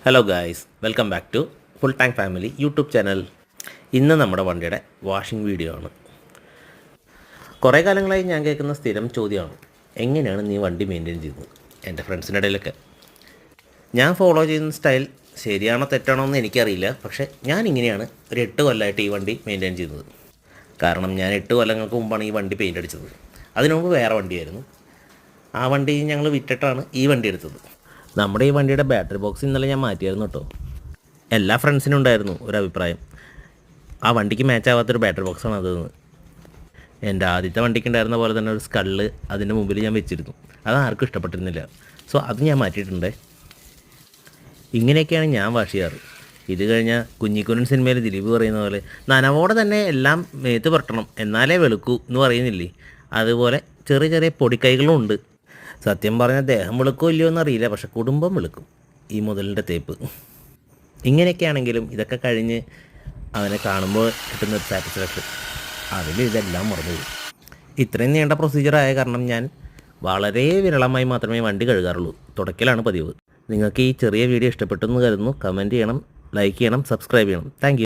Hello guys, welcome back to full tank family YouTube channel. ഇന്ന് നമ്മുടെ വണ്ടിയുടെ washing video ആണ്. കുറേ കാലങ്ങളായി ഞാൻ കേൾക്കുന്ന സ്ഥിരം ചോദ്യമാണ്, എങ്ങനെയാണ് നീ വണ്ടി മെയിൻറ്റെയിൻ ചെയ്യുന്നത്? എൻ്റെ ഫ്രണ്ട്സിൻ്റെ ഇടയിലൊക്കെ ഞാൻ ഫോളോ ചെയ്യുന്ന സ്റ്റൈൽ ശരിയാണോ തെറ്റാണോ എന്ന് എനിക്കറിയില്ല. പക്ഷേ ഞാൻ ഇങ്ങനെയാണ് ഒരു 8 കൊല്ലമായിട്ട് ഈ വണ്ടി മെയിൻറ്റെയിൻ ചെയ്യുന്നത്. കാരണം ഞാൻ 8 കൊല്ലങ്ങൾക്ക് മുമ്പാണ് ഈ വണ്ടി പെയിൻ്റ് അടിച്ചത്. അതിനു മുമ്പ് വേറെ വണ്ടിയായിരുന്നു. ആ വണ്ടി ഞങ്ങൾ വിറ്റിട്ടാണ് ഈ വണ്ടി എടുത്തത്. നമ്മുടെ ഈ വണ്ടിയുടെ ബാറ്ററി ബോക്സ് ഇന്നലെ ഞാൻ മാറ്റിയായിരുന്നു കേട്ടോ. എല്ലാ ഫ്രണ്ട്സിനും ഉണ്ടായിരുന്നു ഒരു അഭിപ്രായം, ആ വണ്ടിക്ക് മാച്ച് ആവാത്തൊരു ബാറ്ററി ബോക്സാണ് അതെന്ന്. എൻ്റെ ആദ്യത്തെ വണ്ടിക്ക് ഉണ്ടായിരുന്ന പോലെ തന്നെ ഒരു സ്കള്ള് അതിൻ്റെ മുമ്പിൽ ഞാൻ വെച്ചിരുന്നു. അത് ആർക്കും ഇഷ്ടപ്പെട്ടിരുന്നില്ല. സോ അത് ഞാൻ മാറ്റിയിട്ടുണ്ട്. ഇങ്ങനെയൊക്കെയാണ് ഞാൻ വാഷ് ചെയ്യാറ്. ഇത് കഴിഞ്ഞാൽ കുഞ്ഞിക്കുഞ്ഞൻ സിനിമയിൽ ദിലീപ് പറയുന്ന പോലെ നനവോടെ തന്നെ എല്ലാം മേത്ത് പുരട്ടണം എന്നാലേ വെളുക്കൂ എന്ന് പറയുന്നില്ലേ, അതുപോലെ ചെറിയ ചെറിയ പൊടിക്കൈകളും ഉണ്ട്. സത്യം പറഞ്ഞാൽ ദേഹം വെളുക്കോ ഇല്ലയോ എന്നറിയില്ല, പക്ഷെ കുടുംബം വെളുക്കും ഈ മുതലിൻ്റെ തേപ്പ്. ഇങ്ങനെയൊക്കെയാണെങ്കിലും ഇതൊക്കെ കഴിഞ്ഞ് അവനെ കാണുമ്പോൾ കിട്ടുന്നൊരു സാറ്റിസ്ഫാക്ഷൻ, അതിൽ ഇതെല്ലാം മറന്നു പോകും. ഇത്രയും നീണ്ട പ്രൊസീജിയറായ കാരണം ഞാൻ വളരെ വിരളമായി മാത്രമേ വണ്ടി കഴുകാറുള്ളൂ. തുടക്കലാണ് പതിവ്. നിങ്ങൾക്ക് ഈ ചെറിയ വീഡിയോ ഇഷ്ടപ്പെട്ടെന്ന് കരുതുന്നു. കമൻറ്റ് ചെയ്യണം, ലൈക്ക് ചെയ്യണം, സബ്സ്ക്രൈബ് ചെയ്യണം. Thank you.